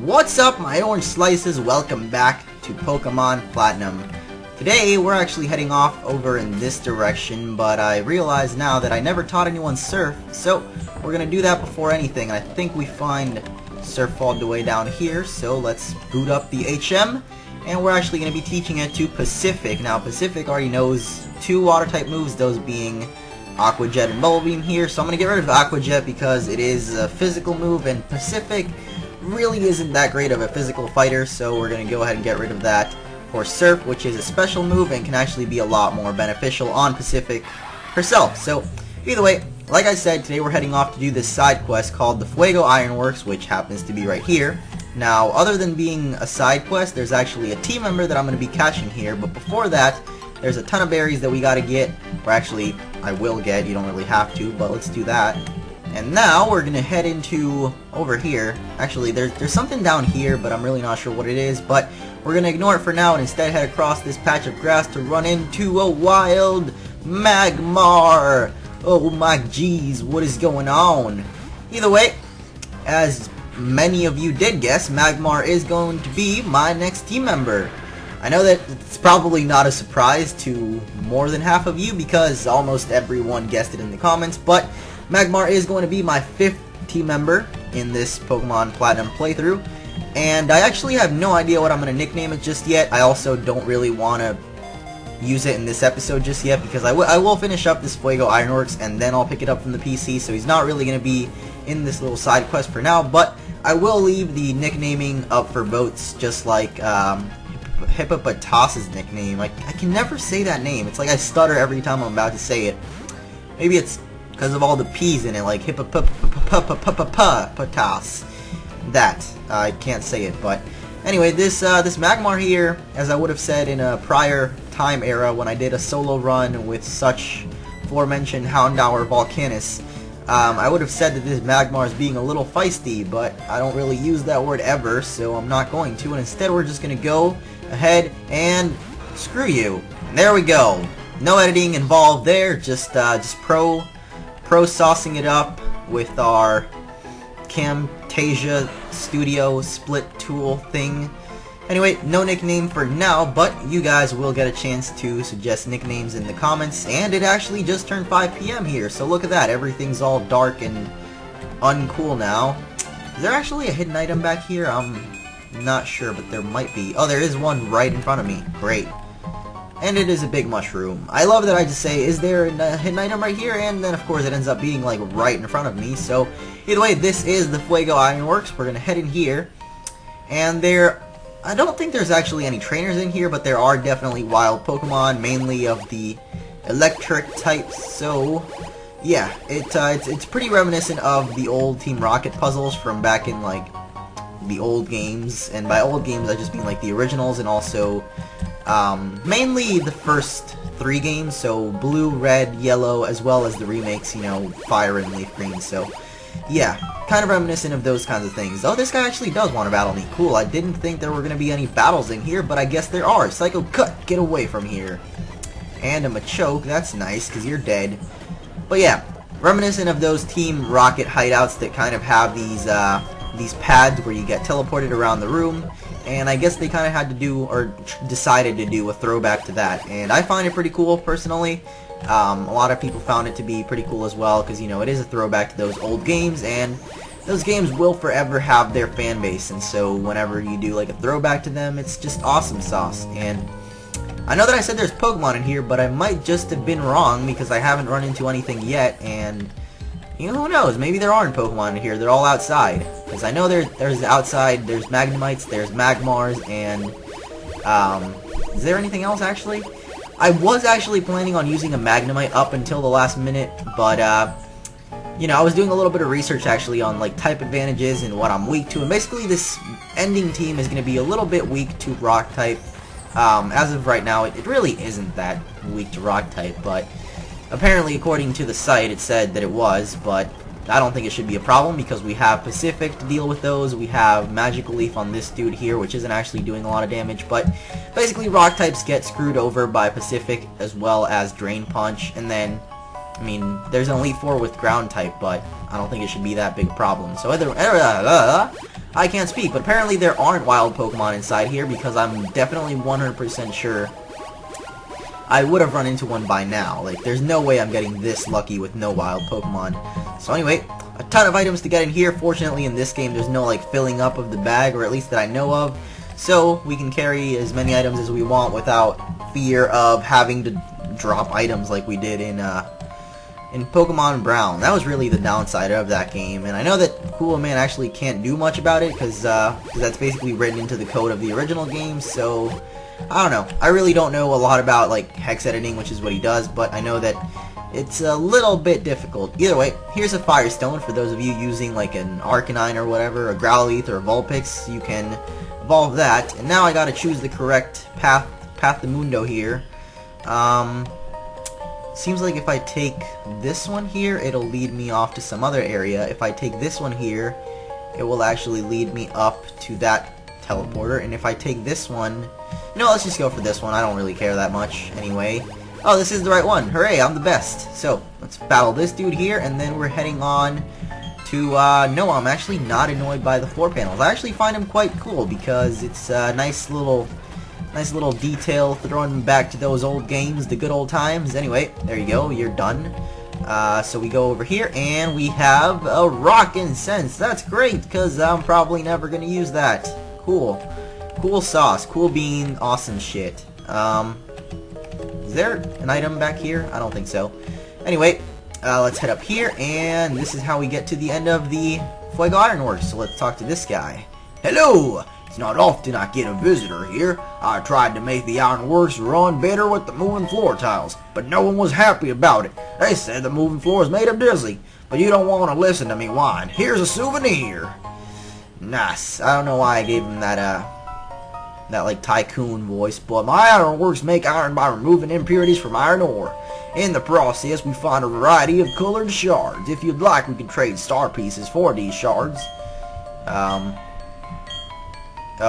What's up, my orange slices? Welcome back to Pokemon Platinum. Today we're actually heading off over in this direction, but I realize now that I never taught anyone Surf, so we're gonna do that before anything. I think we find Surf all the way down here, so let's boot up the HM, and we're actually gonna be teaching it to Pacific. Now Pacific already knows two water type moves, those being Aqua Jet and Bubble Beam here, so I'm gonna get rid of Aqua Jet because it is a physical move, and Pacific really isn't that great of a physical fighter, so we're going to go ahead and get rid of that for Surf, which is a special move and can actually be a lot more beneficial on Pacific herself. So either way, like I said, today we're heading off to do this side quest called the Fuego Ironworks, which happens to be right here. Now, other than being a side quest, there's actually a team member that I'm going to be catching here, but before that, there's a ton of berries that we got to get, or actually, I will get, you don't really have to, but let's do that. And now we're gonna head into over here. Actually, there's something down here, but I'm really not sure what it is. But we're gonna ignore it for now and instead head across this patch of grass to run into a wild Magmar. Oh my geez, what is going on? Either way, as many of you did guess, Magmar is going to be my next team member. I know that it's probably not a surprise to more than half of you because almost everyone guessed it in the comments, but Magmar is going to be my 5th team member in this Pokemon Platinum playthrough, and I actually have no idea what I'm going to nickname it just yet. I also don't really want to use it in this episode just yet because I will finish up this Fuego Ironworks and then I'll pick it up from the PC, so he's not really going to be in this little side quest for now, but I will leave the nicknaming up for votes, just like Hippopotas's nickname. I can never say that name. It's like I stutter every time I'm about to say it. Maybe it's because of all the P's in it, like hippopotas. That. I can't say it, but anyway, this Magmar here, as I would have said in a prior time era when I did a solo run with such aforementioned Houndour Volcanus, I would have said that this Magmar is being a little feisty, but I don't really use that word ever, so I'm not going to, and instead we're just going to go ahead and screw you. And there we go. No editing involved there, just pro saucing it up with our Camtasia Studio split tool thing. Anyway, no nickname for now, but you guys will get a chance to suggest nicknames in the comments, and it actually just turned 5 PM here, so look at that, everything's all dark and uncool now. Is there actually a hidden item back here? I'm not sure, but there might be. Oh, there is one right in front of me. Great. And it is a big mushroom. I love that I just say, is there a hidden item right here? And then, of course, it ends up being, like, right in front of me. So, either way, this is the Fuego Ironworks. We're going to head in here. And I don't think there's actually any trainers in here, but there are definitely wild Pokemon, mainly of the electric type. So, yeah, it's pretty reminiscent of the old Team Rocket puzzles from back in, like, the old games. And by old games, I just mean, like, the originals and also mainly the first 3 games, so Blue, Red, Yellow, as well as the remakes, you know, Fire and Leaf Green, so yeah, kind of reminiscent of those kinds of things. Oh, this guy actually does want to battle me. Cool, I didn't think there were going to be any battles in here, but I guess there are. Psycho Cut, get away from here. And a Machoke, that's nice, because you're dead. But yeah, reminiscent of those Team Rocket hideouts that kind of have these pads where you get teleported around the room. And I guess they kind of had to do, or decided to do, a throwback to that. And I find it pretty cool, personally. A lot of people found it to be pretty cool as well, because, you know, it is a throwback to those old games, and those games will forever have their fan base. And so whenever you do, like, a throwback to them, it's just awesome sauce. And I know that I said there's Pokemon in here, but I might just have been wrong, because I haven't run into anything yet, and you know, who knows? Maybe there aren't Pokemon in here. They're all outside. Because I know there's outside, there's Magnemites, there's Magmars, and, is there anything else, actually? I was actually planning on using a Magnemite up until the last minute, but, you know, I was doing a little bit of research, actually, on, like, type advantages and what I'm weak to, and basically this ending team is going to be a little bit weak to Rock type. As of right now, it really isn't that weak to Rock type, but apparently, according to the site, it said that it was, but I don't think it should be a problem because we have Pacific to deal with those. We have Magical Leaf on this dude here, which isn't actually doing a lot of damage, but basically Rock types get screwed over by Pacific as well as Drain Punch, and then I mean, there's an Elite Four with ground type, but I don't think it should be that big a problem. So I can't speak, but apparently there aren't wild Pokemon inside here because I'm definitely 100% sure I would have run into one by now. Like, there's no way I'm getting this lucky with no wild Pokemon. So anyway, a ton of items to get in here. Fortunately, in this game, there's no, like, filling up of the bag, or at least that I know of. So, we can carry as many items as we want without fear of having to drop items like we did in Pokemon Brown. That was really the downside of that game, and I know that Cool Man actually can't do much about it, because that's basically written into the code of the original game, so I don't know. I really don't know a lot about, like, hex editing, which is what he does, but I know that it's a little bit difficult. Either way, here's a Firestone for those of you using, like, an Arcanine or whatever, a Growlithe or a Vulpix. You can evolve that, and now I gotta choose the correct path to Mundo here. Seems like if I take this one here, it'll lead me off to some other area. If I take this one here, it will actually lead me up to that teleporter. And if I take this one, you know, let's just go for this one. I don't really care that much anyway. Oh, this is the right one. Hooray, I'm the best. So, let's battle this dude here, and then we're heading on to, no, I'm actually not annoyed by the floor panels. I actually find them quite cool because it's a nice little detail, throwing them back to those old games, the good old times. Anyway, there you go, you're done. So we go over here, and we have a rock incense. That's great, because I'm probably never going to use that. Cool. Cool sauce. Cool bean. Awesome shit. Is there an item back here? I don't think so. Anyway, let's head up here, and this is how we get to the end of the Fuego Ironworks. So let's talk to this guy. Hello! It's not often I get a visitor here. I tried to make the Ironworks run better with the moving floor tiles, but no one was happy about it. They said the moving floors made them dizzy, but you don't want to listen to me whine. Here's a souvenir. Nice. I don't know why I gave him that like tycoon voice, but my Ironworks make iron by removing impurities from iron ore. In the process, we find a variety of colored shards. If you'd like, we can trade star pieces for these shards. Did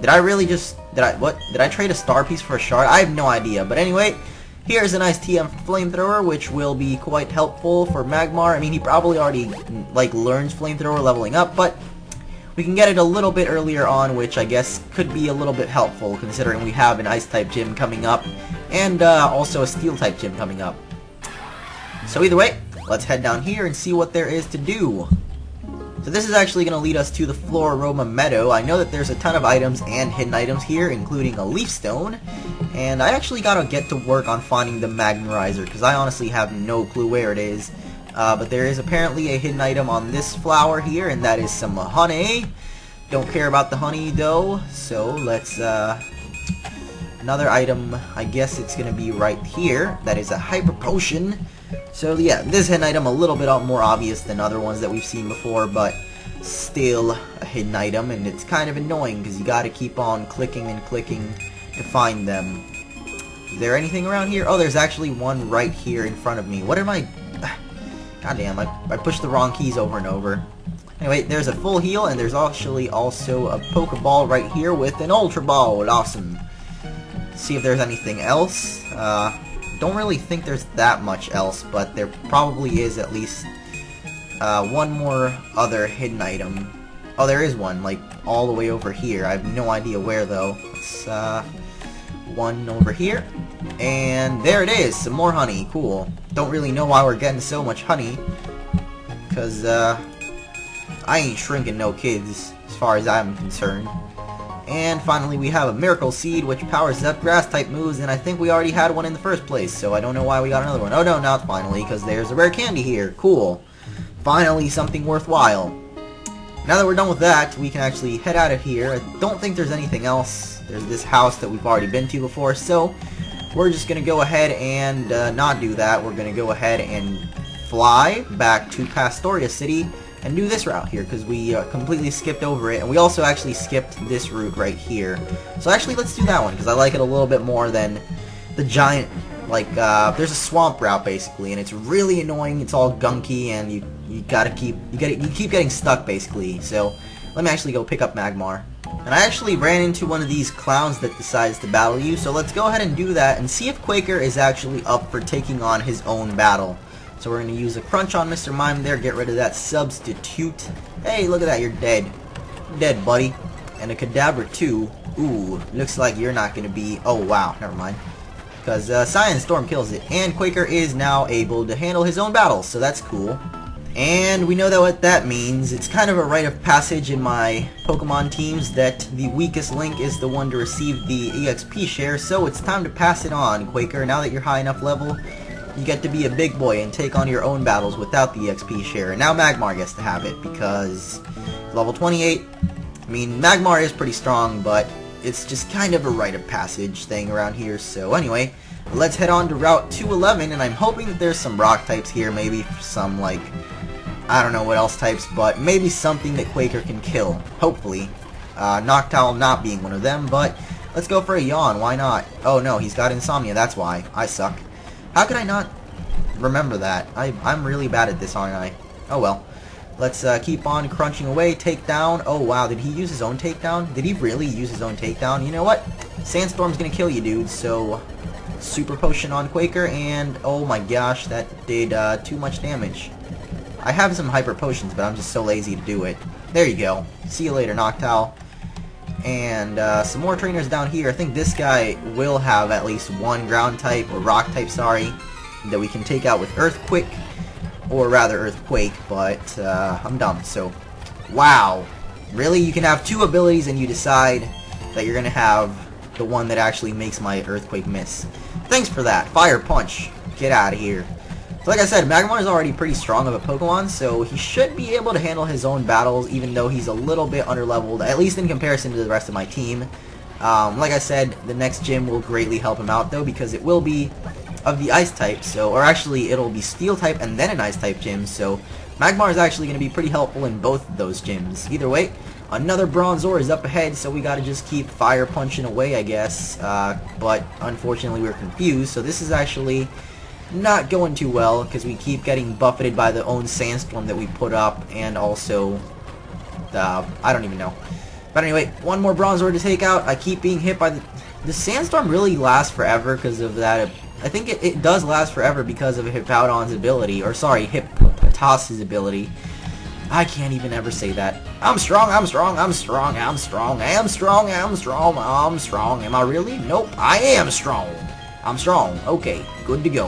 I really just, did I trade a star piece for a shard? I have no idea, but anyway, here's a nice TM flamethrower, which will be quite helpful for Magmar. I mean, he probably already, like, learns flamethrower leveling up, but we can get it a little bit earlier on, which I guess could be a little bit helpful, considering we have an Ice-type gym coming up, and also a Steel-type gym coming up. So either way, let's head down here and see what there is to do. So this is actually going to lead us to the Floaroma Meadow. I know that there's a ton of items and hidden items here, including a leaf stone. And I actually got to get to work on finding the Magmarizer, because I honestly have no clue where it is. But there is apparently a hidden item on this flower here, and that is some honey. Don't care about the honey, though. So let's, another item, I guess it's going to be right here. That is a Hyper Potion. So yeah, this hidden item a little bit more obvious than other ones that we've seen before, but still a hidden item, and it's kind of annoying because you gotta keep on clicking and clicking to find them. Is there anything around here? Oh, there's actually one right here in front of me. What am I... Goddamn, I pushed the wrong keys over and over. Anyway, there's a full heal, and there's actually also a Pokeball right here with an Ultra Ball. Awesome. Let's see if there's anything else. Don't really think there's that much else, but there probably is at least one more other hidden item. Oh, there is one, like, all the way over here. I have no idea where, though. It's, one over here. And there it is, some more honey. Cool. Don't really know why we're getting so much honey, because, I ain't shrinking no kids, as far as I'm concerned. And finally, we have a Miracle Seed, which powers up Grass-type moves, and I think we already had one in the first place, so I don't know why we got another one. Oh no, not finally, because there's a rare candy here. Cool. Finally, something worthwhile. Now that we're done with that, we can actually head out of here. I don't think there's anything else. There's this house that we've already been to before, so we're just going to go ahead and not do that. We're going to go ahead and fly back to Pastoria City and do this route here, because we completely skipped over it, and we also actually skipped this route right here. So actually, let's do that one, because I like it a little bit more than the giant, like, there's a swamp route, basically, and it's really annoying. It's all gunky, and you keep getting stuck, basically. So let me actually go pick up Magmar. And I actually ran into one of these clowns that decides to battle you, so let's go ahead and do that and see if Quaker is actually up for taking on his own battle. So we're going to use a crunch on Mr. Mime there, get rid of that substitute. Hey, look at that, you're dead. Dead, buddy. And a Cadaver too. Ooh, looks like you're not going to be... Oh, wow, never mind. Because Cyan Storm kills it, and Quaker is now able to handle his own battles, so that's cool. And we know that what that means. It's kind of a rite of passage in my Pokemon teams that the weakest link is the one to receive the EXP share, so it's time to pass it on, Quaker. Now that you're high enough level, you get to be a big boy and take on your own battles without the EXP share. And now Magmar gets to have it, because level 28, I mean, Magmar is pretty strong, but it's just kind of a rite of passage thing around here. So anyway, let's head on to Route 211, and I'm hoping that there's some rock types here, maybe some, like, I don't know what else types, but maybe something that Quaker can kill, hopefully. Noctowl not being one of them, but let's go for a yawn, why not? Oh no, he's got insomnia, that's why. I suck. How could I not remember that? I'm really bad at this, aren't I? Oh well. Let's keep on crunching away. Takedown. Oh wow, did he use his own takedown? Did he really use his own takedown? You know what? Sandstorm's gonna kill you, dude, so... Super Potion on Quaker, and oh my gosh, that did too much damage. I have some Hyper Potions, but I'm just so lazy to do it. There you go. See you later, Noctowl. And some more trainers down here. I think this guy will have at least one ground type, or rock type, sorry, that we can take out with Earthquake. Or rather Earthquake, but I'm dumb, so... Wow. Really? You can have two abilities and you decide that you're going to have the one that actually makes my Earthquake miss. Thanks for that. Fire Punch. Get out of here. So like I said, Magmar is already pretty strong of a Pokemon, so he should be able to handle his own battles, even though he's a little bit underleveled, at least in comparison to the rest of my team. Like I said, the next gym will greatly help him out, though, because it will be of the Ice type, so, or actually, it'll be Steel type and then an Ice type gym, so Magmar is actually going to be pretty helpful in both of those gyms. Either way, another Bronzor is up ahead, so we gotta just keep fire punching away, I guess, but unfortunately we're confused, so this is actually not going too well, because we keep getting buffeted by the own sandstorm that we put up, and also, I don't even know. But anyway, one more Bronzor to take out. I keep being hit by the sandstorm really lasts forever because of that. I think it does last forever because of Hippowdon's ability, or sorry, Hippopotas's ability. I can't even ever say that. I'm strong, I'm strong, I'm strong, I'm strong, I'm strong, I'm strong, I'm strong. Am I really? Nope, I am strong. I'm strong. Okay, good to go.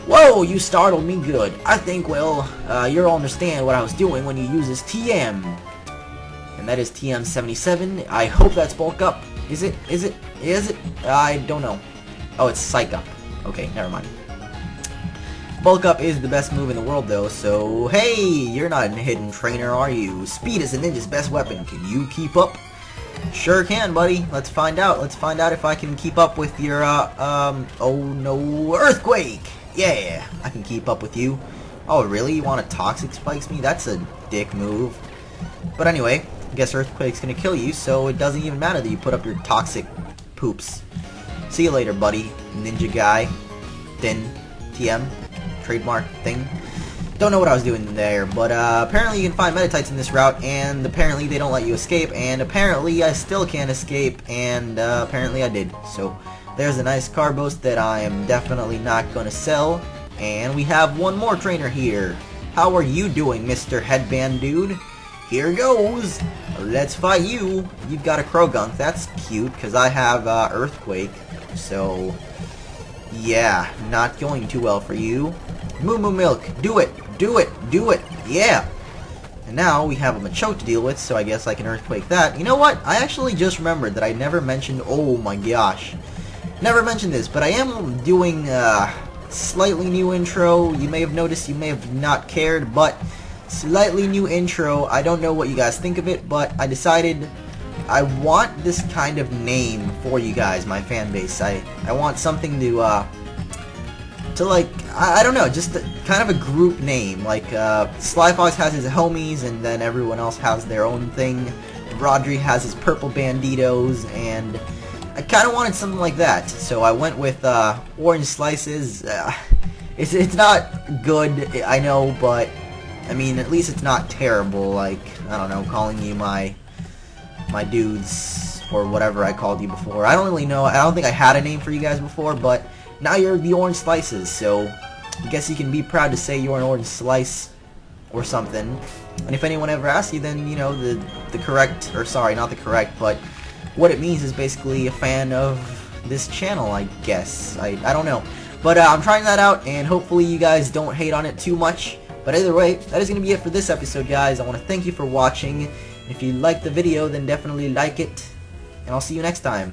Whoa, you startled me good. I think, well, you'll understand what I was doing when you use this TM. And that is TM77. I hope that's bulk up. Is it? Is it? Is it? I don't know. Oh, it's Psych Up. Okay, never mind. Bulk Up is the best move in the world, though, so... Hey, you're not a hidden trainer, are you? Speed is a ninja's best weapon. Can you keep up? Sure can, buddy. Let's find out. Let's find out if I can keep up with your, oh no, Earthquake! Yeah, I can keep up with you. Oh, really? You want to Toxic Spikes me? That's a dick move. But anyway, I guess Earthquake's gonna kill you, so it doesn't even matter that you put up your toxic poops. See you later, buddy. Ninja guy. Thin. TM. Trademark thing. Don't know what I was doing there, but apparently you can find Metatites in this route, and apparently they don't let you escape, and apparently I still can't escape, and apparently I did. So there's a nice Carbos that I am definitely not going to sell, and we have one more trainer here. How are you doing, Mr. Headband Dude? Here goes! Let's fight you! You've got a Krogunk, that's cute, because I have Earthquake, so... yeah, not going too well for you. Moo Moo Milk, do it! Do it! Do it! Yeah! And now we have a Machoke to deal with, so I guess I can Earthquake that. You know what? I actually just remembered that I never mentioned... oh my gosh. Never mentioned this, but I am doing slightly new intro. You may have noticed, you may have not cared, but slightly new intro. I don't know what you guys think of it, but I decided I want this kind of name for you guys, my fan base. I want something to like, I don't know, just kind of a group name. Like, Sly Fox has his homies, and then everyone else has their own thing. Rodri has his purple banditos, and I kind of wanted something like that. So I went with Orange Slices. It's not good, I know, but I mean, at least it's not terrible. Like, I don't know, calling you my my dudes, or whatever I called you before. I don't really know. I don't think I had a name for you guys before, but now you're the Orange Slices, so I guess you can be proud to say you're an Orange Slice or something. And if anyone ever asks you, then, you know, the correct, or sorry, not the correct, but what it means is basically a fan of this channel, I guess. I don't know. But I'm trying that out, and hopefully you guys don't hate on it too much. But either way, that is going to be it for this episode, guys. I want to thank you for watching. If you liked the video, then definitely like it, and I'll see you next time.